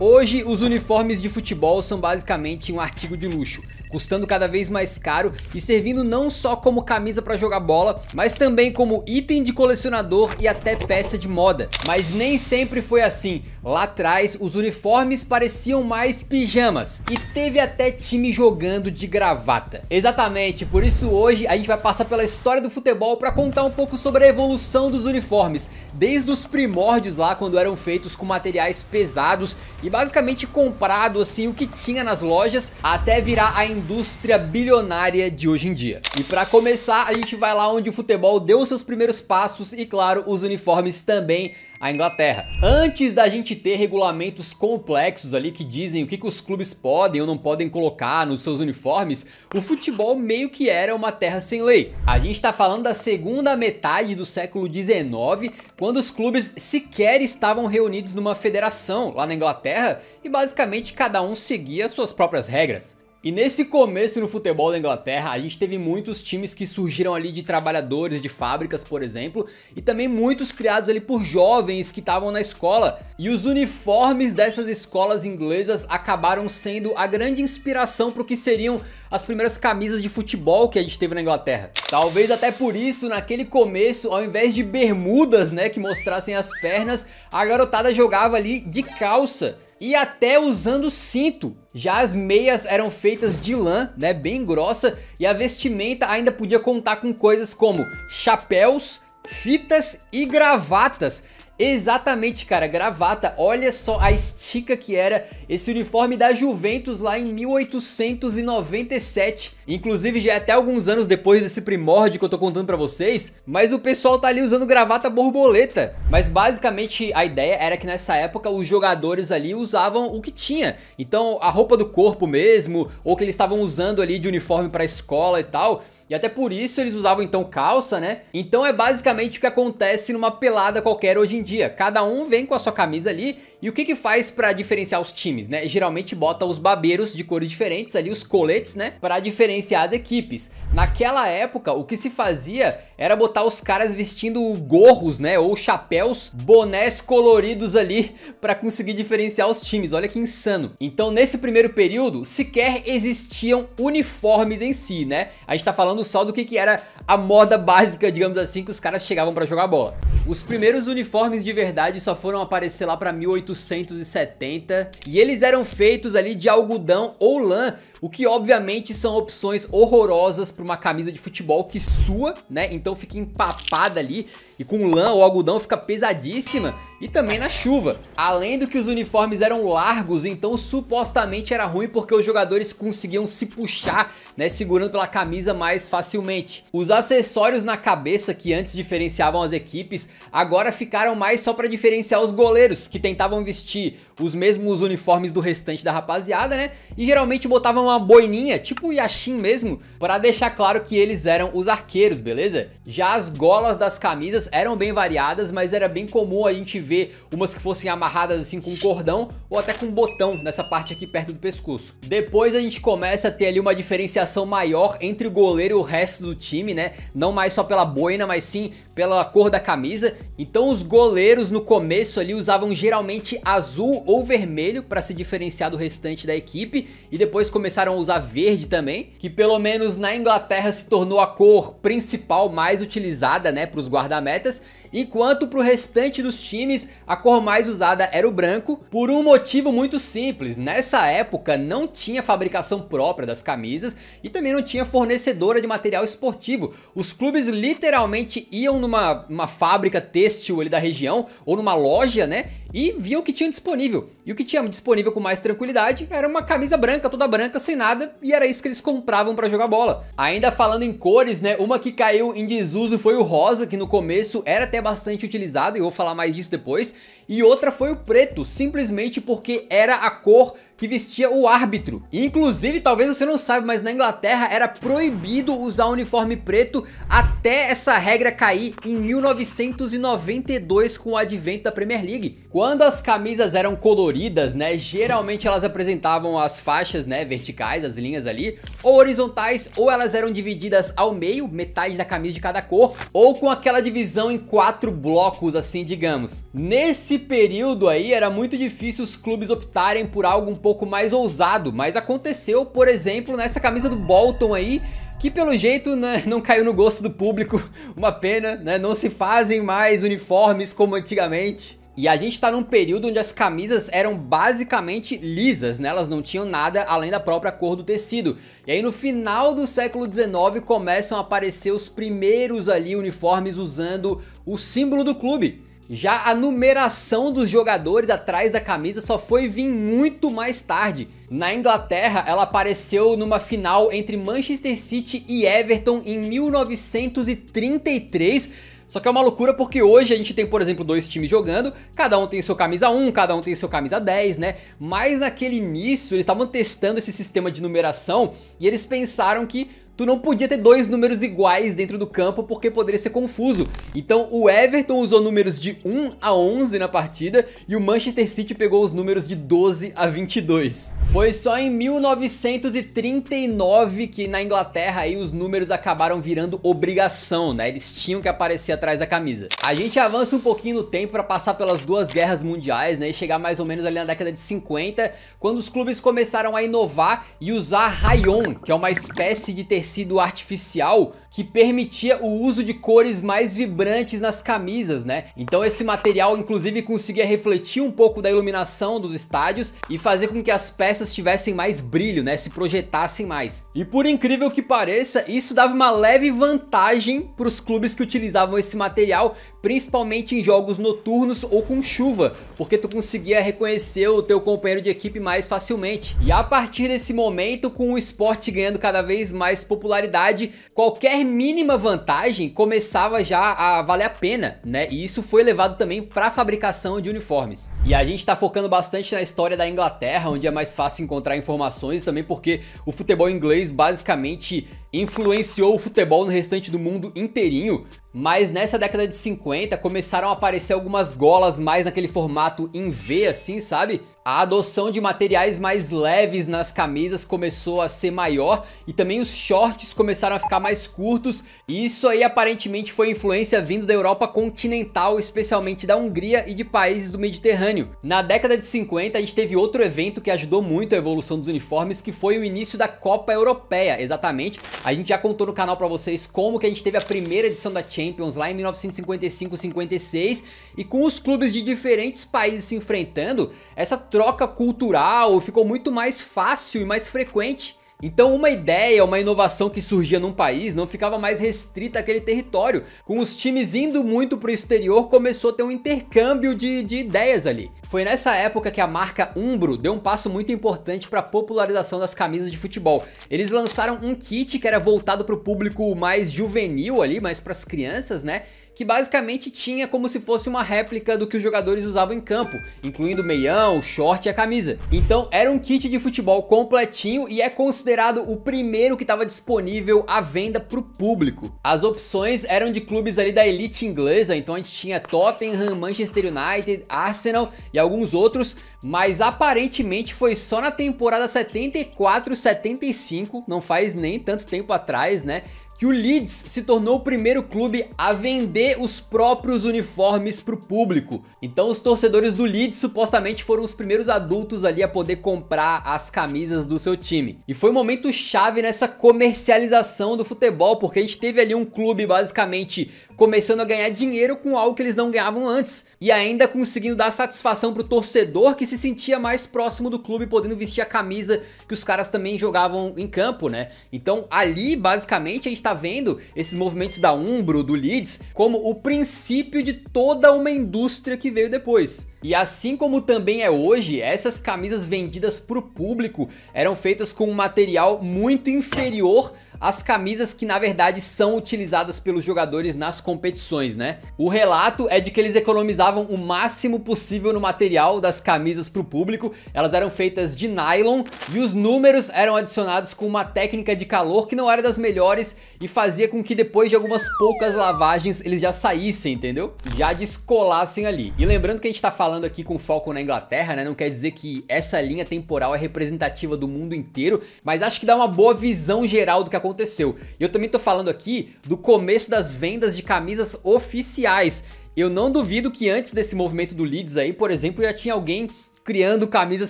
Hoje, os uniformes de futebol são basicamente um artigo de luxo, custando cada vez mais caro e servindo não só como camisa para jogar bola, mas também como item de colecionador e até peça de moda. Mas nem sempre foi assim. Lá atrás, os uniformes pareciam mais pijamas e teve até time jogando de gravata. Exatamente, por isso hoje a gente vai passar pela história do futebol para contar um pouco sobre a evolução dos uniformes, desde os primórdios lá, quando eram feitos com materiais pesados e basicamente comprado assim o que tinha nas lojas, até virar a indústria bilionária de hoje em dia. E para começar, a gente vai lá onde o futebol deu seus primeiros passos e, claro, os uniformes também, a Inglaterra. Antes da gente ter regulamentos complexos ali que dizem o que os clubes podem ou não podem colocar nos seus uniformes, o futebol meio que era uma terra sem lei. A gente tá falando da segunda metade do século XIX, quando os clubes sequer estavam reunidos numa federação lá na Inglaterra e basicamente cada um seguia suas próprias regras. E nesse começo no futebol da Inglaterra, a gente teve muitos times que surgiram ali de trabalhadores de fábricas, por exemplo, e também muitos criados ali por jovens que estavam na escola. E os uniformes dessas escolas inglesas acabaram sendo a grande inspiração para o que seriam as primeiras camisas de futebol que a gente teve na Inglaterra. Talvez até por isso, naquele começo, ao invés de bermudas, né, que mostrassem as pernas, a garotada jogava ali de calça e até usando cinto. Já as meias eram feitas de lã, né, bem grossa, e a vestimenta ainda podia contar com coisas como chapéus, fitas e gravatas. Exatamente, cara, gravata. Olha só a estica que era esse uniforme da Juventus lá em 1897. Inclusive já é até alguns anos depois desse primórdio que eu tô contando pra vocês, mas o pessoal tá ali usando gravata borboleta. Mas basicamente a ideia era que nessa época os jogadores ali usavam o que tinha. Então a roupa do corpo mesmo, ou que eles estavam usando ali de uniforme pra escola e tal. E até por isso eles usavam então calça, né? Então é basicamente o que acontece numa pelada qualquer hoje em dia. Cada um vem com a sua camisa ali. E o que faz pra diferenciar os times, né? Geralmente bota os babeiros de cores diferentes ali, os coletes, né? Pra diferenciar as equipes. Naquela época, o que se fazia era botar os caras vestindo gorros, né? Ou chapéus, bonés coloridos ali pra conseguir diferenciar os times. Olha que insano. Então nesse primeiro período, sequer existiam uniformes em si, né? A gente tá falando só do que era a moda básica, digamos assim, que os caras chegavam pra jogar bola. Os primeiros uniformes de verdade só foram aparecer lá pra 1870 e eles eram feitos ali de algodão ou lã, o que obviamente são opções horrorosas para uma camisa de futebol que sua, né? Então fica empapada ali e com lã ou algodão fica pesadíssima e também na chuva. Além do que os uniformes eram largos, então supostamente era ruim porque os jogadores conseguiam se puxar, né? Segurando pela camisa mais facilmente. Os acessórios na cabeça que antes diferenciavam as equipes, agora ficaram mais só para diferenciar os goleiros que tentavam vestir os mesmos uniformes do restante da rapaziada, né? E geralmente botavam uma boininha, tipo o Yashin mesmo, para deixar claro que eles eram os arqueiros, beleza? Já as golas das camisas eram bem variadas, mas era bem comum a gente ver umas que fossem amarradas assim com cordão ou até com botão nessa parte aqui perto do pescoço. Depois a gente começa a ter ali uma diferenciação maior entre o goleiro e o resto do time, né? Não mais só pela boina, mas sim pela cor da camisa. Então os goleiros no começo ali usavam geralmente azul ou vermelho para se diferenciar do restante da equipe e depois começaram a usar verde também, que pelo menos na Inglaterra se tornou a cor principal mais utilizada, né, para os guardametas, enquanto para o restante dos times a cor mais usada era o branco, por um motivo muito simples. Nessa época não tinha fabricação própria das camisas e também não tinha fornecedora de material esportivo. Os clubes literalmente iam numa fábrica têxtil ali da região ou numa loja, né, e viam o que tinham disponível. E o que tinha disponível com mais tranquilidade era uma camisa branca, toda branca, sem nada, e era isso que eles compravam pra jogar bola. Ainda falando em cores, né, uma que caiu em desuso foi o rosa, que no começo era até bastante utilizado, e eu vou falar mais disso depois. E outra foi o preto, simplesmente porque era a cor que vestia o árbitro. Inclusive, talvez você não saiba, mas na Inglaterra era proibido usar uniforme preto até essa regra cair em 1992 com o advento da Premier League. Quando as camisas eram coloridas, né, geralmente elas apresentavam as faixas, né, verticais, as linhas ali, ou horizontais, ou elas eram divididas ao meio, metade da camisa de cada cor, ou com aquela divisão em 4 blocos, assim, digamos. Nesse período aí era muito difícil os clubes optarem por algo um pouco mais ousado, mas aconteceu, por exemplo, nessa camisa do Bolton aí, que pelo jeito, né, não caiu no gosto do público. Uma pena, né, não se fazem mais uniformes como antigamente. E a gente tá num período onde as camisas eram basicamente lisas, né? Elas não tinham nada além da própria cor do tecido. E aí no final do século XIX começam a aparecer os primeiros ali uniformes usando o símbolo do clube. Já a numeração dos jogadores atrás da camisa só foi vir muito mais tarde. Na Inglaterra, ela apareceu numa final entre Manchester City e Everton em 1933. Só que é uma loucura porque hoje a gente tem, por exemplo, 2 times jogando, cada um tem seu camisa 1, cada um tem seu camisa 10, né? Mas naquele início eles estavam testando esse sistema de numeração e eles pensaram que tu não podia ter 2 números iguais dentro do campo porque poderia ser confuso. Então o Everton usou números de 1 a 11 na partida e o Manchester City pegou os números de 12 a 22. Foi só em 1939 que na Inglaterra aí os números acabaram virando obrigação, né? Eles tinham que aparecer atrás da camisa. A gente avança um pouquinho no tempo para passar pelas 2 guerras mundiais, né? E chegar mais ou menos ali na década de 50, quando os clubes começaram a inovar e usar rayon, que é uma espécie de tecido artificial que permitia o uso de cores mais vibrantes nas camisas, né? Então esse material inclusive conseguia refletir um pouco da iluminação dos estádios e fazer com que as peças tivessem mais brilho, né? Se projetassem mais. E por incrível que pareça, isso dava uma leve vantagem para os clubes que utilizavam esse material, principalmente em jogos noturnos ou com chuva, porque tu conseguia reconhecer o teu companheiro de equipe mais facilmente. E a partir desse momento, com o esporte ganhando cada vez mais popularidade, qualquer mínima vantagem começava já a valer a pena, né? E isso foi levado também para a fabricação de uniformes. E a gente tá focando bastante na história da Inglaterra, onde é mais fácil encontrar informações, também porque o futebol inglês basicamente influenciou o futebol no restante do mundo inteirinho. Mas nessa década de 50 começaram a aparecer algumas golas mais naquele formato em V, assim, sabe? A adoção de materiais mais leves nas camisas começou a ser maior e também os shorts começaram a ficar mais curtos. E isso aí aparentemente foi influência vindo da Europa continental, especialmente da Hungria e de países do Mediterrâneo. Na década de 50 a gente teve outro evento que ajudou muito a evolução dos uniformes, que foi o início da Copa Europeia, exatamente. A gente já contou no canal pra vocês como que a gente teve a primeira edição da Champions lá em 1955-56 e com os clubes de diferentes países se enfrentando, essa troca cultural ficou muito mais fácil e mais frequente. Então uma ideia, uma inovação que surgia num país não ficava mais restrita àquele território. Com os times indo muito pro exterior, começou a ter um intercâmbio de ideias ali. Foi nessa época que a marca Umbro deu um passo muito importante para a popularização das camisas de futebol. Eles lançaram um kit que era voltado para o público mais juvenil ali, mais para as crianças, né? Que basicamente tinha como se fosse uma réplica do que os jogadores usavam em campo, incluindo o meião, o short e a camisa. Então era um kit de futebol completinho e é considerado o primeiro que estava disponível à venda para o público. As opções eram de clubes ali da elite inglesa, então a gente tinha Tottenham, Manchester United, Arsenal e alguns outros, mas aparentemente foi só na temporada 74-75, não faz nem tanto tempo atrás, né, que o Leeds se tornou o primeiro clube a vender os próprios uniformes para o público. Então os torcedores do Leeds supostamente foram os primeiros adultos ali a poder comprar as camisas do seu time. E foi um momento chave nessa comercialização do futebol, porque a gente teve ali um clube basicamente começando a ganhar dinheiro com algo que eles não ganhavam antes. E ainda conseguindo dar satisfação para o torcedor que se sentia mais próximo do clube, podendo vestir a camisa que os caras também jogavam em campo, né? Então ali basicamente a gente tá vendo esses movimentos da Umbro, do Leeds, como o princípio de toda uma indústria que veio depois. E assim como também é hoje, essas camisas vendidas para o público eram feitas com um material muito inferior as camisas que na verdade são utilizadas pelos jogadores nas competições, né? O relato é de que eles economizavam o máximo possível no material das camisas para o público, elas eram feitas de nylon e os números eram adicionados com uma técnica de calor que não era das melhores e fazia com que depois de algumas poucas lavagens eles já saíssem, entendeu? Já descolassem ali. E lembrando que a gente tá falando aqui com foco na Inglaterra, né? Não quer dizer que essa linha temporal é representativa do mundo inteiro, mas acho que dá uma boa visão geral do que aconteceu. E eu também tô falando aqui do começo das vendas de camisas oficiais. Eu não duvido que antes desse movimento do Leeds aí, por exemplo, já tinha alguém criando camisas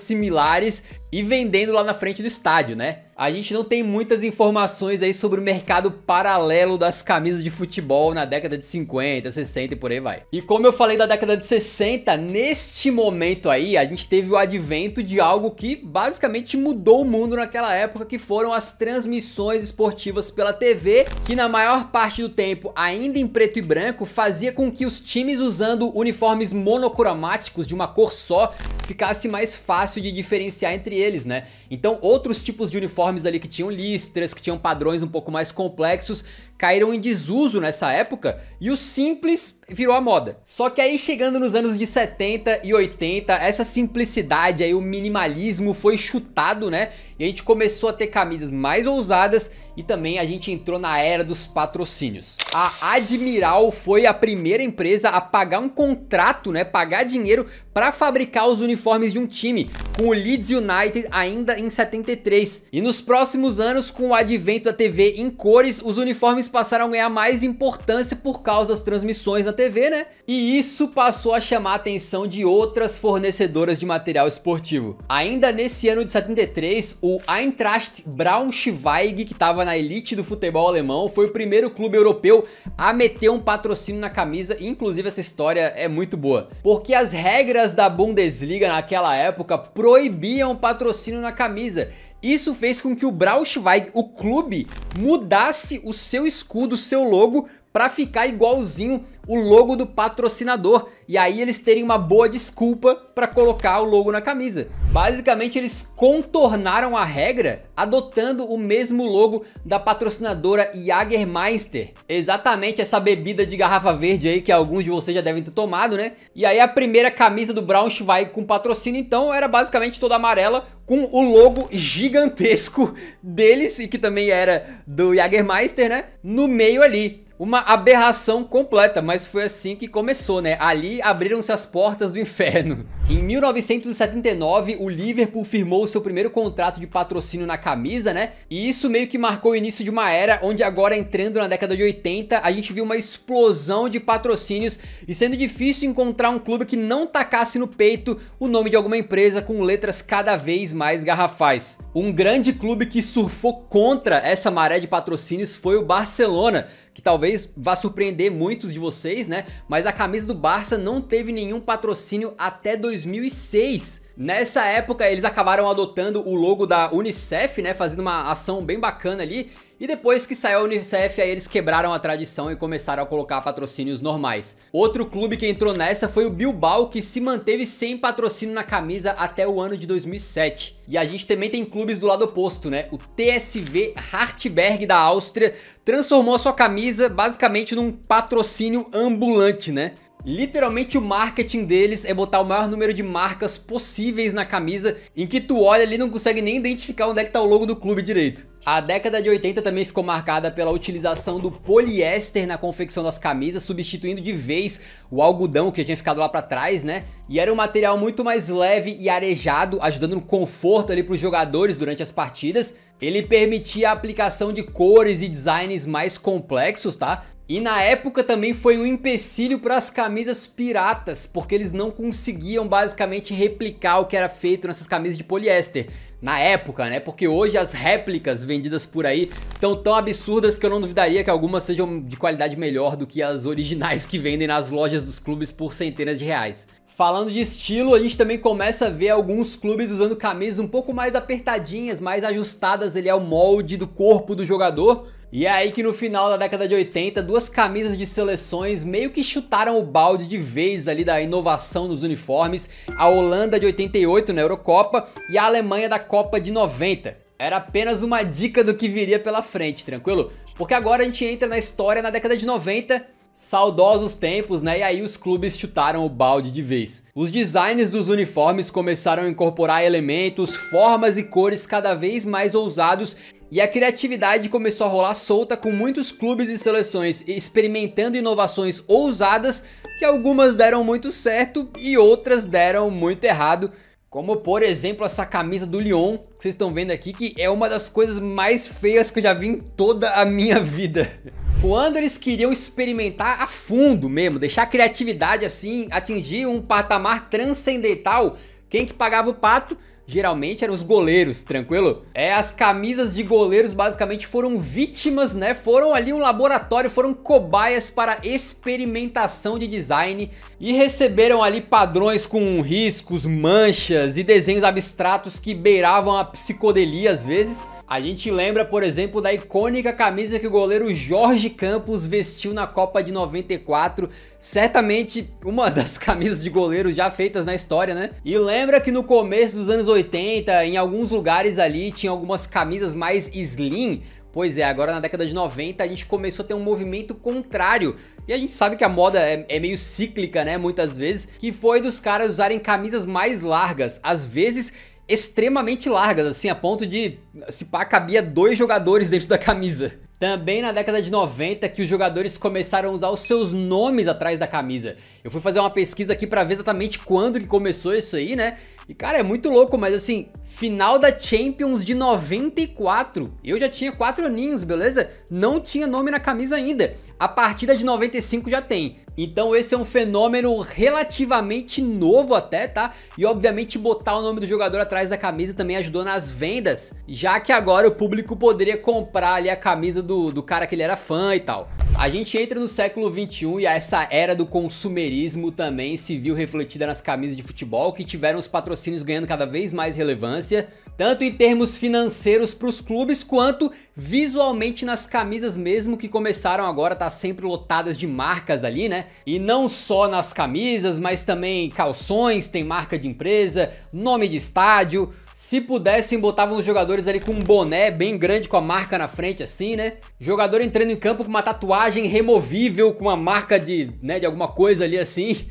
similares e vendendo lá na frente do estádio, né? A gente não tem muitas informações aí sobre o mercado paralelo das camisas de futebol na década de 50, 60 e por aí vai. E como eu falei da década de 60, neste momento aí a gente teve o advento de algo que basicamente mudou o mundo naquela época, que foram as transmissões esportivas pela TV, que na maior parte do tempo, ainda em preto e branco, fazia com que os times usando uniformes monocromáticos de uma cor só ficasse mais fácil de diferenciar entre eles, né? Então outros tipos de uniformes ali que tinham listras, que tinham padrões um pouco mais complexos, caíram em desuso nessa época e o simples virou a moda. Só que aí chegando nos anos de 70 e 80, essa simplicidade aí, o minimalismo foi chutado, né? E a gente começou a ter camisas mais ousadas e também a gente entrou na era dos patrocínios. A Admiral foi a primeira empresa a pagar um contrato, né? Pagar dinheiro para fabricar os uniformes de um time, com o Leeds United ainda em 73. E nos próximos anos, com o advento da TV em cores, os uniformes passaram a ganhar mais importância por causa das transmissões na TV, né? E isso passou a chamar a atenção de outras fornecedoras de material esportivo. Ainda nesse ano de 73, o Eintracht Braunschweig, que estava na elite do futebol alemão, foi o primeiro clube europeu a meter um patrocínio na camisa. E inclusive essa história é muito boa, porque as regras da Bundesliga naquela época proibiam patrocínio na camisa. Isso fez com que o Braunschweig, o clube, mudasse o seu escudo, o seu logo, para ficar igualzinho o logo do patrocinador, e aí eles terem uma boa desculpa para colocar o logo na camisa. Basicamente eles contornaram a regra adotando o mesmo logo da patrocinadora Jägermeister, exatamente essa bebida de garrafa verde aí que alguns de vocês já devem ter tomado, né? E aí a primeira camisa do Braunschweig com patrocínio então era basicamente toda amarela com o logo gigantesco deles, e que também era do Jägermeister, né? No meio ali. Uma aberração completa, mas foi assim que começou, né? Ali abriram-se as portas do inferno. Em 1979, o Liverpool firmou o seu primeiro contrato de patrocínio na camisa, né? E isso meio que marcou o início de uma era onde agora, entrando na década de 80, a gente viu uma explosão de patrocínios e sendo difícil encontrar um clube que não tacasse no peito o nome de alguma empresa com letras cada vez mais garrafais. Um grande clube que surfou contra essa maré de patrocínios foi o Barcelona, que talvez vá surpreender muitos de vocês, né? Mas a camisa do Barça não teve nenhum patrocínio até 2006. Nessa época eles acabaram adotando o logo da Unicef, né? Fazendo uma ação bem bacana ali. E depois que saiu a Unicef, aí eles quebraram a tradição e começaram a colocar patrocínios normais. Outro clube que entrou nessa foi o Bilbao, que se manteve sem patrocínio na camisa até o ano de 2007. E a gente também tem clubes do lado oposto, né? O TSV Hartberg da Áustria transformou a sua camisa basicamente num patrocínio ambulante, né? Literalmente o marketing deles é botar o maior número de marcas possíveis na camisa, em que tu olha ali e não consegue nem identificar onde é que tá o logo do clube direito. A década de 80 também ficou marcada pela utilização do poliéster na confecção das camisas, substituindo de vez o algodão que tinha ficado lá pra trás, né? E era um material muito mais leve e arejado, ajudando no conforto ali pros jogadores durante as partidas. Ele permitia a aplicação de cores e designs mais complexos, tá? E na época também foi um empecilho para as camisas piratas, porque eles não conseguiam basicamente replicar o que era feito nessas camisas de poliéster. Na época, né? Porque hoje as réplicas vendidas por aí estão tão absurdas que eu não duvidaria que algumas sejam de qualidade melhor do que as originais que vendem nas lojas dos clubes por centenas de reais. Falando de estilo, a gente também começa a ver alguns clubes usando camisas um pouco mais apertadinhas, mais ajustadas ali ao molde do corpo do jogador. E é aí que no final da década de 80, duas camisas de seleções meio que chutaram o balde de vez ali da inovação nos uniformes. A Holanda de 88 na Eurocopa e a Alemanha da Copa de 90. era apenas uma dica do que viria pela frente, tranquilo? Porque agora a gente entra na história na década de 90, saudosos tempos, né? E aí os clubes chutaram o balde de vez. Os designs dos uniformes começaram a incorporar elementos, formas e cores cada vez mais ousados, e a criatividade começou a rolar solta, com muitos clubes e seleções experimentando inovações ousadas, que algumas deram muito certo e outras deram muito errado. Como, por exemplo, essa camisa do Lyon, que vocês estão vendo aqui, que é uma das coisas mais feias que eu já vi em toda a minha vida. Quando eles queriam experimentar a fundo mesmo, deixar a criatividade assim, atingir um patamar transcendental, quem que pagava o pato? Geralmente eram os goleiros, tranquilo? As camisas de goleiros basicamente foram vítimas, né? Foram ali um laboratório, foram cobaias para experimentação de design e receberam ali padrões com riscos, manchas e desenhos abstratos que beiravam a psicodelia às vezes. A gente lembra, por exemplo, da icônica camisa que o goleiro Jorge Campos vestiu na Copa de 94, certamente uma das camisas de goleiro já feitas na história, né? E lembra que no começo dos anos 80, em alguns lugares ali, tinha algumas camisas mais slim? Pois é, agora na década de 90 a gente começou a ter um movimento contrário. E a gente sabe que a moda é meio cíclica, né, muitas vezes, que foi dos caras usarem camisas mais largas, às vezes extremamente largas, assim, a ponto de, se pá, cabia 2 jogadores dentro da camisa. Também na década de 90 que os jogadores começaram a usar os seus nomes atrás da camisa. Eu fui fazer uma pesquisa aqui pra ver exatamente quando que começou isso aí, né? E cara, é muito louco, mas assim, final da Champions de 94, eu já tinha 4 aninhos, beleza? Não tinha nome na camisa ainda. A partida de 95 já tem. Então esse é um fenômeno relativamente novo até, tá? E obviamente botar o nome do jogador atrás da camisa também ajudou nas vendas, já que agora o público poderia comprar ali a camisa do cara que ele era fã e tal. A gente entra no século 21 e essa era do consumerismo também se viu refletida nas camisas de futebol, que tiveram os patrocínios ganhando cada vez mais relevância, tanto em termos financeiros para os clubes, quanto visualmente nas camisas mesmo, que começaram agora a estar sempre lotadas de marcas ali, né? E não só nas camisas, mas também calções, tem marca de empresa, nome de estádio. Se pudessem, botavam os jogadores ali com um boné bem grande com a marca na frente assim, né? Jogador entrando em campo com uma tatuagem removível, com uma marca de alguma coisa ali assim.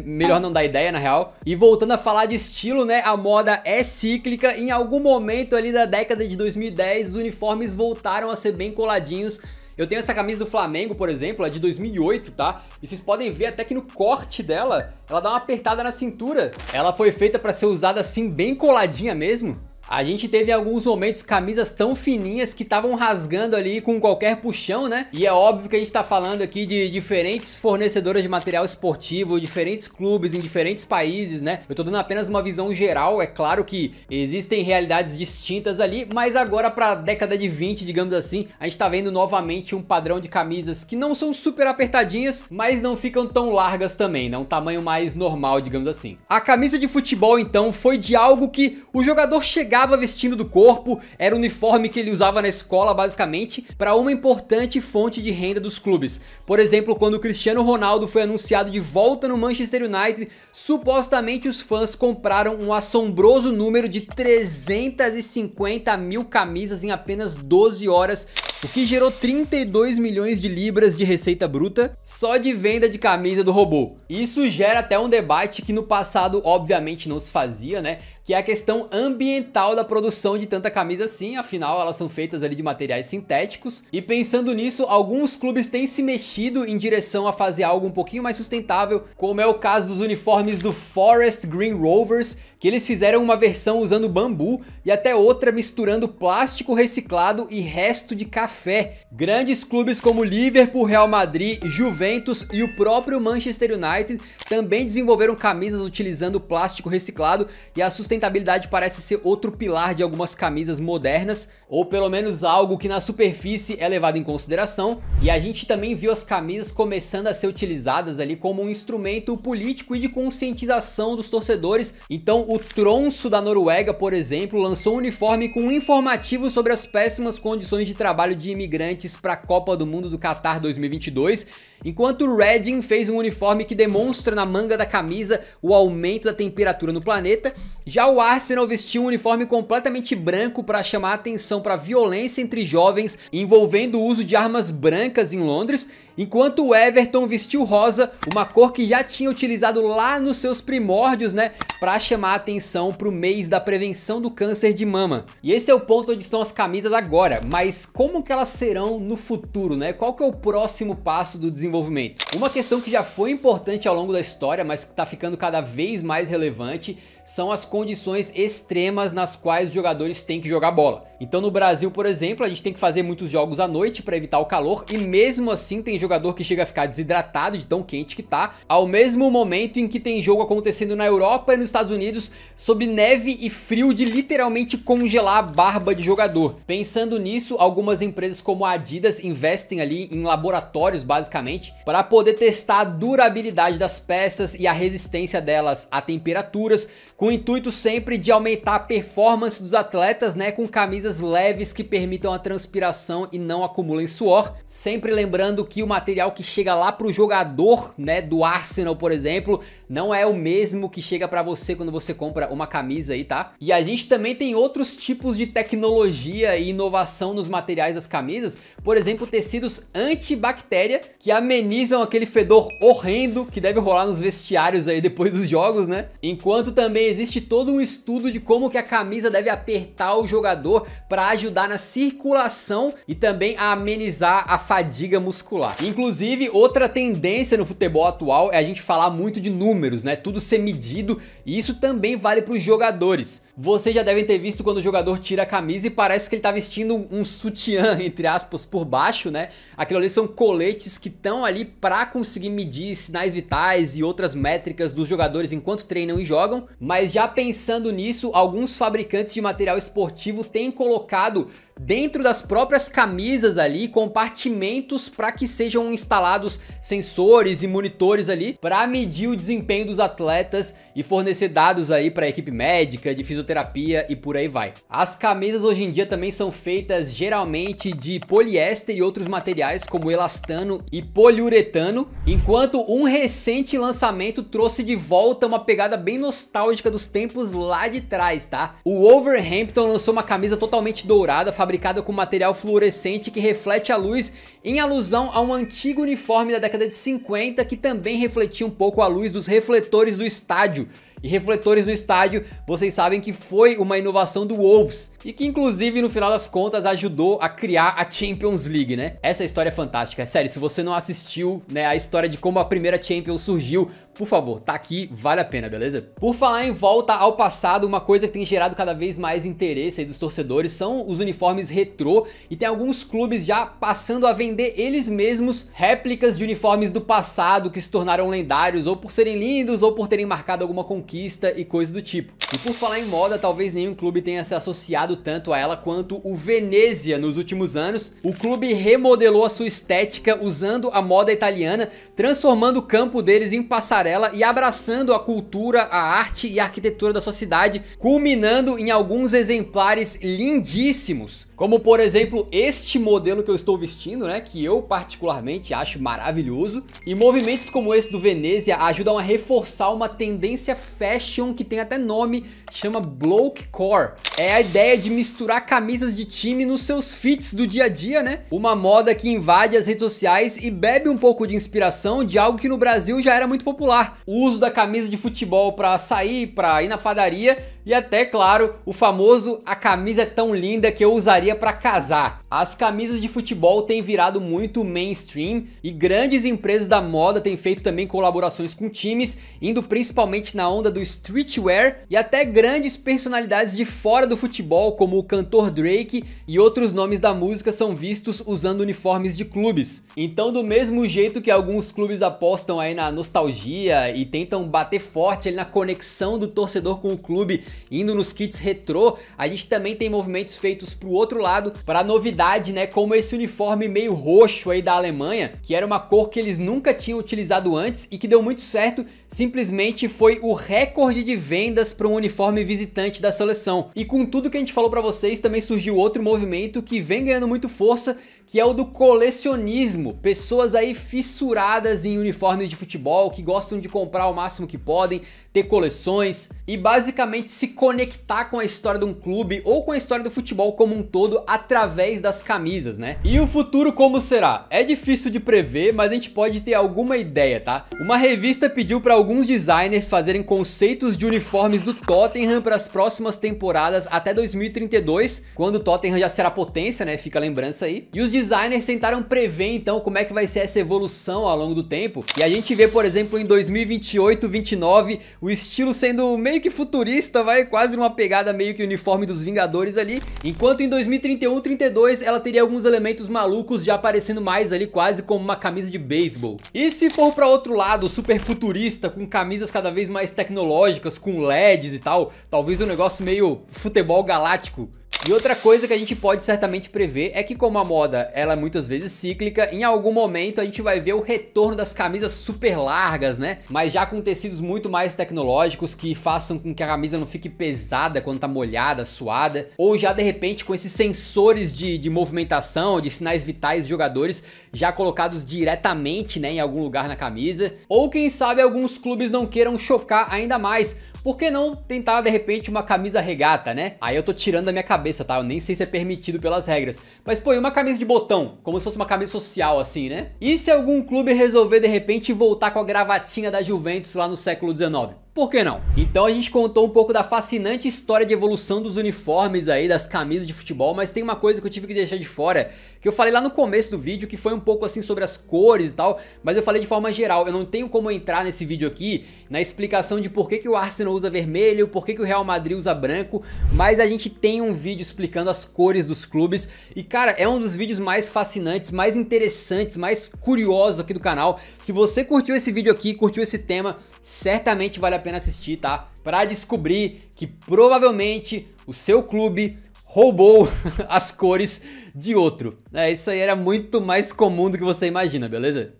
Melhor não dar ideia, na real. E voltando a falar de estilo, né, a moda é cíclica. Em algum momento ali da década de 2010, os uniformes voltaram a ser bem coladinhos. Eu tenho essa camisa do Flamengo, por exemplo, é de 2008, tá? E vocês podem ver até que no corte dela, ela dá uma apertada na cintura. Ela foi feita pra ser usada assim, bem coladinha mesmo. A gente teve em alguns momentos camisas tão fininhas que estavam rasgando ali com qualquer puxão, né? E é óbvio que a gente tá falando aqui de diferentes fornecedoras de material esportivo, diferentes clubes em diferentes países, né? Eu tô dando apenas uma visão geral, é claro que existem realidades distintas ali, mas agora pra década de 20, digamos assim, a gente tá vendo novamente um padrão de camisas que não são super apertadinhas, mas não ficam tão largas também, né? Um tamanho mais normal, digamos assim. A camisa de futebol, então, foi de algo que o jogador chegava vestindo do corpo, era o uniforme que ele usava na escola basicamente, para uma importante fonte de renda dos clubes. Por exemplo, quando o Cristiano Ronaldo foi anunciado de volta no Manchester United, supostamente os fãs compraram um assombroso número de 350 mil camisas em apenas 12 horas, o que gerou 32 milhões de libras de receita bruta só de venda de camisa do robô. Isso gera até um debate que no passado obviamente não se fazia, né? Que é a questão ambiental da produção de tanta camisa assim, afinal elas são feitas ali de materiais sintéticos. E pensando nisso, alguns clubes têm se mexido em direção a fazer algo um pouquinho mais sustentável, como é o caso dos uniformes do Forest Green Rovers, que eles fizeram uma versão usando bambu e até outra misturando plástico reciclado e resto de café. Grandes clubes como Liverpool, Real Madrid, Juventus e o próprio Manchester United também desenvolveram camisas utilizando plástico reciclado, e a sustentabilidade parece ser outro pilar de algumas camisas modernas, ou pelo menos algo que na superfície é levado em consideração. E a gente também viu as camisas começando a ser utilizadas ali como um instrumento político e de conscientização dos torcedores. Então o Tromsø da Noruega, por exemplo, lançou um uniforme com um informativo sobre as péssimas condições de trabalho de imigrantes para a Copa do Mundo do Qatar 2022, enquanto o Reading fez um uniforme que demonstra na manga da camisa o aumento da temperatura no planeta. Já o Arsenal vestiu um uniforme completamente branco para chamar a atenção para a violência entre jovens envolvendo o uso de armas brancas em Londres, enquanto o Everton vestiu rosa, uma cor que já tinha utilizado lá nos seus primórdios, né, para chamar a atenção para o mês da prevenção do câncer de mama. E esse é o ponto onde estão as camisas agora, mas como que elas serão no futuro, né? Qual que é o próximo passo do desenvolvimento? Uma questão que já foi importante ao longo da história, mas que está ficando cada vez mais relevante, são as condições extremas nas quais os jogadores têm que jogar bola. Então no Brasil, por exemplo, a gente tem que fazer muitos jogos à noite para evitar o calor e mesmo assim tem jogador que chega a ficar desidratado de tão quente que tá, ao mesmo momento em que tem jogo acontecendo na Europa e nos Estados Unidos sob neve e frio de literalmente congelar a barba de jogador. Pensando nisso, algumas empresas como a Adidas investem ali em laboratórios basicamente para poder testar a durabilidade das peças e a resistência delas a temperaturas, com o intuito sempre de aumentar a performance dos atletas, né, com camisas leves que permitam a transpiração e não acumulem suor. Sempre lembrando que o material que chega lá pro jogador, né, do Arsenal, por exemplo, não é o mesmo que chega pra você quando você compra uma camisa aí, tá? E a gente também tem outros tipos de tecnologia e inovação nos materiais das camisas, por exemplo, tecidos antibactéria que amenizam aquele fedor horrendo que deve rolar nos vestiários aí depois dos jogos, né? Enquanto também existe todo um estudo de como que a camisa deve apertar o jogador para ajudar na circulação e também a amenizar a fadiga muscular. Inclusive, outra tendência no futebol atual é a gente falar muito de números, né? Tudo ser medido, e isso também vale para os jogadores. Vocês já devem ter visto quando o jogador tira a camisa e parece que ele tá vestindo um sutiã, entre aspas, por baixo, né? Aquilo ali são coletes que estão ali para conseguir medir sinais vitais e outras métricas dos jogadores enquanto treinam e jogam. Mas já pensando nisso, alguns fabricantes de material esportivo têm colocado dentro das próprias camisas ali compartimentos para que sejam instalados sensores e monitores ali para medir o desempenho dos atletas e fornecer dados aí para a equipe médica, de fisioterapia e por aí vai. As camisas hoje em dia também são feitas geralmente de poliéster e outros materiais como elastano e poliuretano, enquanto um recente lançamento trouxe de volta uma pegada bem nostálgica dos tempos lá de trás, tá? O Wolverhampton lançou uma camisa totalmente dourada, fabricada com material fluorescente que reflete a luz, em alusão a um antigo uniforme da década de 50 que também refletia um pouco a luz dos refletores do estádio. E refletores no estádio, vocês sabem que foi uma inovação do Wolves e que inclusive no final das contas ajudou a criar a Champions League, né? Essa história é fantástica, é sério, se você não assistiu, né, a história de como a primeira Champions surgiu, por favor, tá aqui, vale a pena, beleza? Por falar em volta ao passado, uma coisa que tem gerado cada vez mais interesse aí dos torcedores são os uniformes retrô, e tem alguns clubes já passando a vender eles mesmos réplicas de uniformes do passado que se tornaram lendários, ou por serem lindos, ou por terem marcado alguma conquista e coisas do tipo. E por falar em moda, talvez nenhum clube tenha se associado tanto a ela quanto o Venezia nos últimos anos. O clube remodelou a sua estética usando a moda italiana, transformando o campo deles em passarela e abraçando a cultura, a arte e a arquitetura da sua cidade, culminando em alguns exemplares lindíssimos, como por exemplo este modelo que eu estou vestindo, né, que eu particularmente acho maravilhoso. E movimentos como esse do Venezia ajudam a reforçar uma tendência fashion que tem até nome, chama Blokecore. É a ideia de misturar camisas de time nos seus fits do dia a dia, né? Uma moda que invade as redes sociais e bebe um pouco de inspiração de algo que no Brasil já era muito popular: o uso da camisa de futebol para sair, para ir na padaria, e até, claro, o famoso "a camisa é tão linda que eu usaria para casar". As camisas de futebol têm virado muito mainstream e grandes empresas da moda têm feito também colaborações com times, indo principalmente na onda do streetwear, e até grandes personalidades de fora do futebol, como o cantor Drake e outros nomes da música, são vistos usando uniformes de clubes. Então, do mesmo jeito que alguns clubes apostam aí na nostalgia e tentam bater forte ali na conexão do torcedor com o clube indo nos kits retrô, a gente também tem movimentos feitos pro outro lado, para novidade, né, como esse uniforme meio roxo aí da Alemanha, que era uma cor que eles nunca tinham utilizado antes e que deu muito certo, simplesmente foi o recorde de vendas para um uniforme visitante da seleção. E com tudo que a gente falou para vocês, também surgiu outro movimento que vem ganhando muito força, que é o do colecionismo. Pessoas aí fissuradas em uniformes de futebol, que gostam de comprar o máximo que podem, ter coleções e basicamente se conectar com a história de um clube ou com a história do futebol como um todo através das camisas, né? E o futuro como será? É difícil de prever, mas a gente pode ter alguma ideia, tá? Uma revista pediu para alguns designers fazerem conceitos de uniformes do Tottenham para as próximas temporadas até 2032, quando o Tottenham já será potência, né? Fica a lembrança aí. E os designers tentaram prever então como é que vai ser essa evolução ao longo do tempo. E a gente vê, por exemplo, em 2028, 29, o estilo sendo meio que futurista, vai quase uma pegada meio que uniforme dos Vingadores ali, enquanto em 2031, 32 ela teria alguns elementos malucos já aparecendo mais ali, quase como uma camisa de beisebol. E se for para outro lado, super futurista, com camisas cada vez mais tecnológicas, com LEDs e tal, talvez um negócio meio futebol galáctico. E outra coisa que a gente pode certamente prever é que, como a moda ela é muitas vezes cíclica, em algum momento a gente vai ver o retorno das camisas super largas, né? Mas já com tecidos muito mais tecnológicos que façam com que a camisa não fique pesada quando tá molhada, suada, ou já de repente com esses sensores de movimentação, de sinais vitais de jogadores já colocados diretamente, né, em algum lugar na camisa. Ou quem sabe alguns clubes não queiram chocar ainda mais. Por que não tentar de repente uma camisa regata, né? Aí eu tô tirando da minha cabeça, tá? Eu nem sei se é permitido pelas regras. Mas pô, e uma camisa de botão? Como se fosse uma camisa social assim, né? E se algum clube resolver de repente voltar com a gravatinha da Juventus lá no século XIX? Por que não? Então a gente contou um pouco da fascinante história de evolução dos uniformes aí, das camisas de futebol, mas tem uma coisa que eu tive que deixar de fora, que eu falei lá no começo do vídeo, que foi um pouco assim sobre as cores e tal, mas eu falei de forma geral. Eu não tenho como entrar nesse vídeo aqui na explicação de por que o Arsenal usa vermelho, por que o Real Madrid usa branco, mas a gente tem um vídeo explicando as cores dos clubes e cara, é um dos vídeos mais fascinantes, mais interessantes, mais curiosos aqui do canal. Se você curtiu esse vídeo aqui, curtiu esse tema, certamente vale a pena assistir, tá? Pra descobrir que provavelmente o seu clube roubou as cores de outro. Isso aí era muito mais comum do que você imagina, beleza?